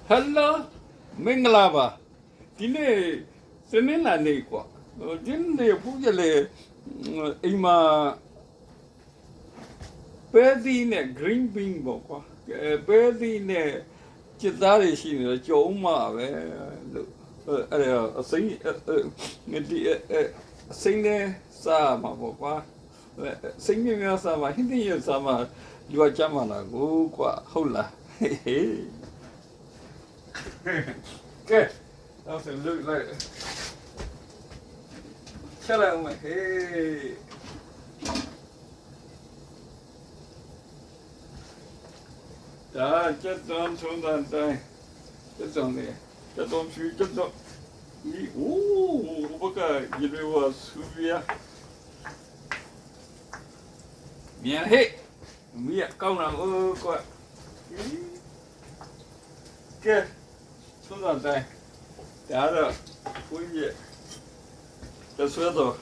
Hello, Minglava. Delay, Senilla Nequa. Didn't they put Ima Perdi green bean book? Perdi Chitari, she Joma, a sing Sama Bopa. Singing Sama, Hindi Sama, you are Jamana, go, hola. Good. Nothing look like hello my hey. Đã chết don xuống đàn tay. Chết don này. Chết don suy chết don. Ý bác cái gì đó suy à. Miệng hết. Miệng câu nào coi. Kìa. Xuống đàn tay. Đã rồi. Ui gì. Chết suy rồi.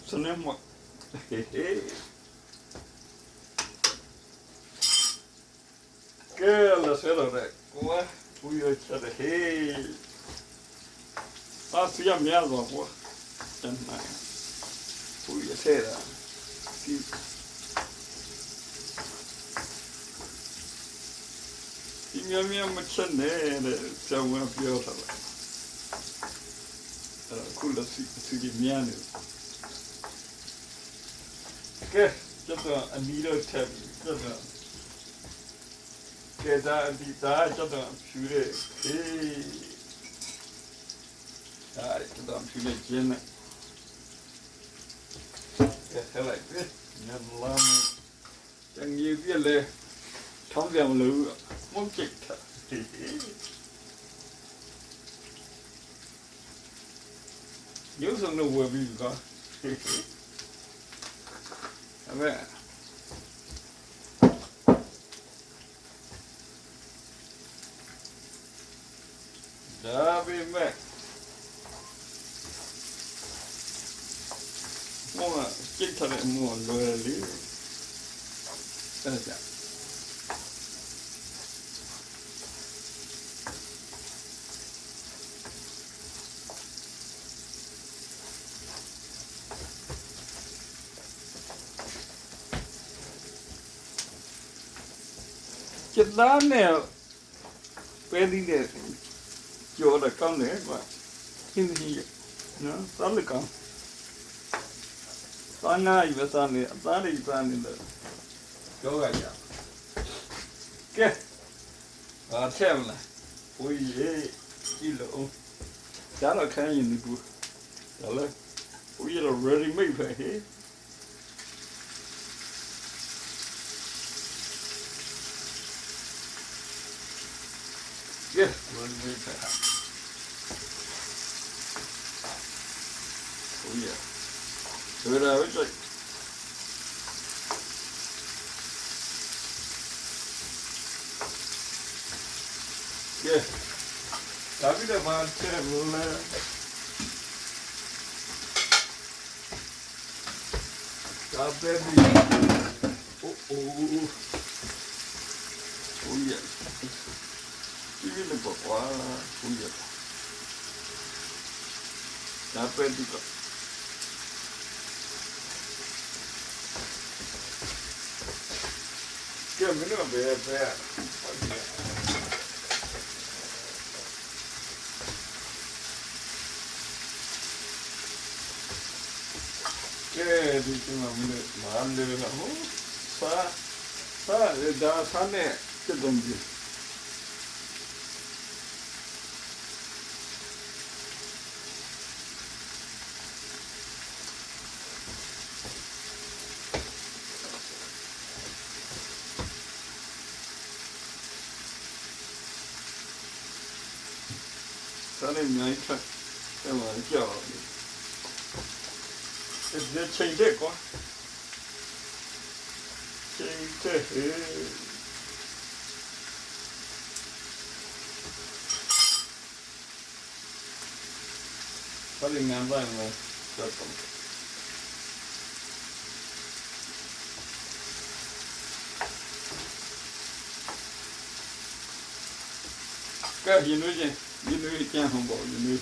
Xuân em mọi. Que la cera de quoi? Fui a echar de hey. Hacía miedo, pues. Fui a cera. Sí. Y mi amiga me chanere, se ha una piota. Culla si gimiani. Que? Ya está, anito tabi. Ya está. Que da di da cho tao shure hey da cho tao shure chen cái thế này biết nhận làm chẳng như biết là thông dòng lửa muốn chích thật nhớ xong nó vừa bị có vậy đã bị mẹ mua chích thật là mua lừa lý cái này chết đá nè quen đi nè chỗ là con nữa mà nhưng gì nó rất là con ngay về sau này ta đi sau này là chỗ cái gì kia à xem là ôi giời kí lỗ chả là cái gì nữa đó là ôi giời là ready made phải hết kia ready made phải hết ôi giời rồi là vậy kia tapi dah macam mana tapi ni oh ya ini lepas apa oh ya tapi tu kia mana berbeza cái thì chúng mà ăn được là hú sa đã sa nè cái đồng gì sa nè nhảy thật cái mà kiểu cái chênh thế quá chênh thế có đi ngang vai mà chợt cái gì nữa chứ gì nữa chả không bỏ gì nữa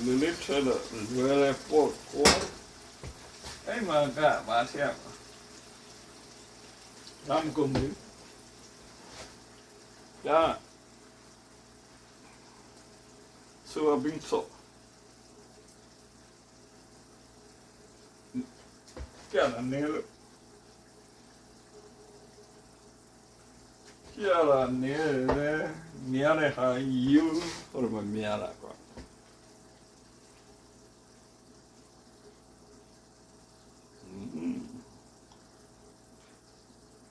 lít thôi là vừa là bột quá ấy mà cả bà xem làm cùng đi ya sudah bingso cái là nè cái là nè nè này hay yêu rồi mà nè là quoi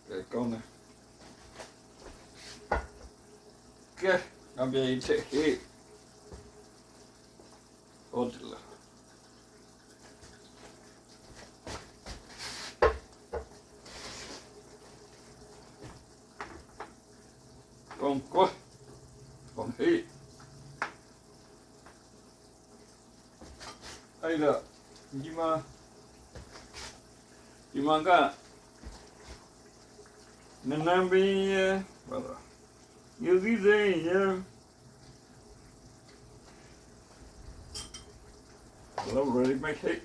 cái con này cái làm gì thế hết ôi là con quá con hết đây là nhưng mà cái nên làm gì vậy như thế này nhá lâu rồi mới hết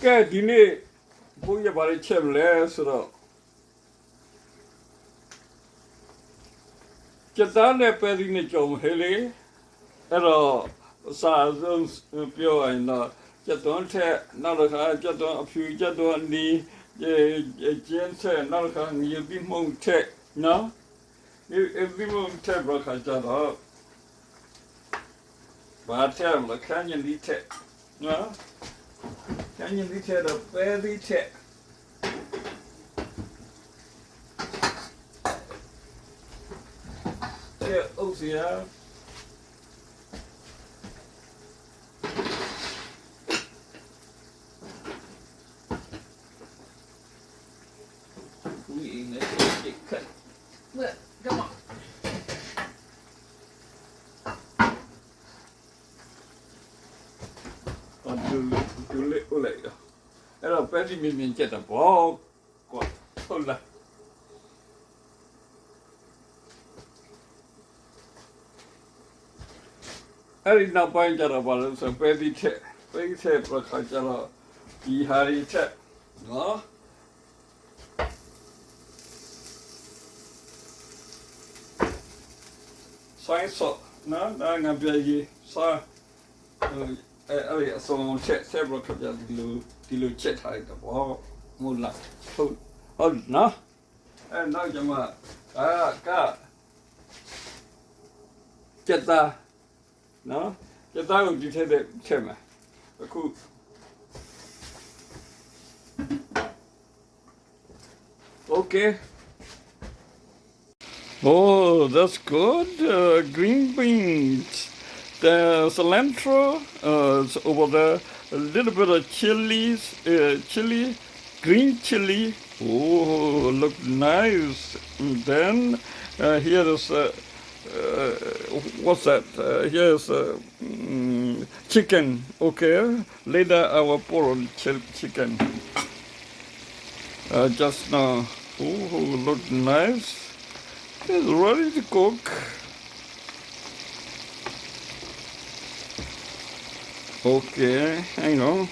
cái đi này bây giờ bảo đi xem lẽ sao cái ta này phải đi này chồng hết đi rồi sao rồi biểu anh nó cái tuần thế nào là cái tuần phiêu cái tuần đi cái thế nào là nhiều đi mong thế nó nhiều đi mong thế bảo cái đó bà thế là cái nhân đi thế nó cái nhân đi thế là phải đi thế cái ốc gì à Come on. còn du lịch đóအဲ့တော့ပဲစီမြင်မြင်ကျက်တာပေါ့ကွာဟုတ်လားအဲ့ဒီနောက်ပိုင်းကျတော့ဘာလို့ဆိုပဲစီထက်ပြခါကျတော့ဒီဟာရီထက်နော်ဆိုင်ဆော့နော်ဒါငါပြကြီးစာအဲ့ဒီအစုံချက်ဆက်ပြခါကျဒီလိုချက်ထားလိုက်တော့ဘောမဟုတ်လားဟုတ်နော်အဲ့နောက်ကျမှကကျက်တာနော်ကျက်တာကိုဒီထက်ချက်မှာအခု Okay. Oh, that's good. Green beans. The cilantro is over there. A little bit of chili, green chili. Oh, look nice. And then here is what's that? Here's chicken. Okay. Later I will pour on chicken. Just now. Oh, look nice. It's ready to cook. Okay, hang on.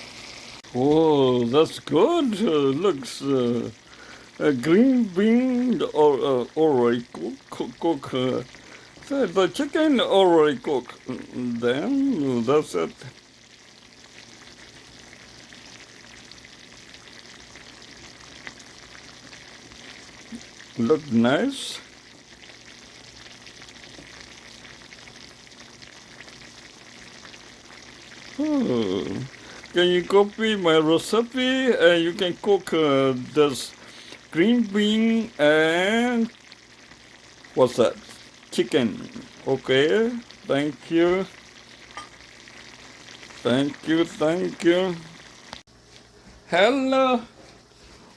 Oh, that's good. Looks green bean already cook. The chicken already cook. Then that's it. Look nice. Oh. Can you copy my recipe? You can cook this green bean and what's that? Chicken. Okay. Thank you. Thank you. Thank you. Hello.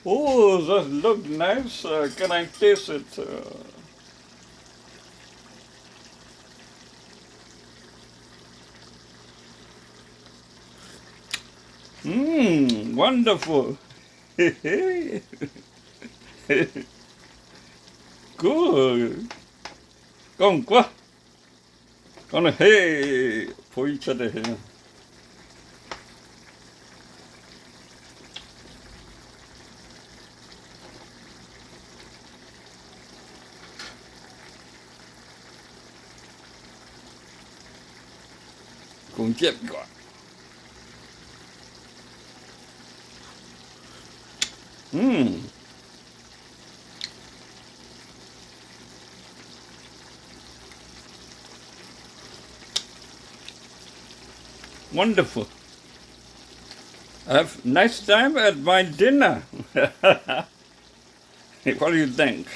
Oh, that look nice. Can I taste it? Wonderful. Good. Con quá. Con này hey. Phôi chất này. Cũng chết quá. Wonderful. Have nice time at my dinner. What do you think?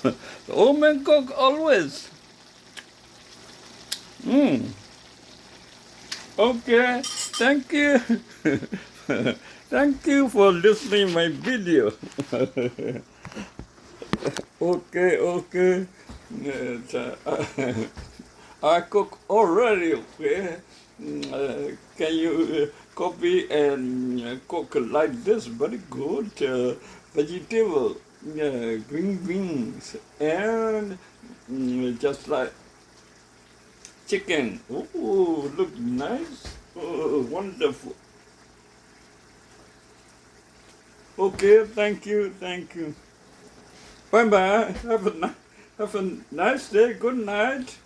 The old man cook always. Okay, thank you. Thank you for listening my video. Okay. I cook already, okay? Can you copy and cook like this? Very good. Vegetable, green beans, and just like chicken. Oh, look nice. Oh, wonderful. Okay, thank you. Bye bye. Have a nice day. Good night.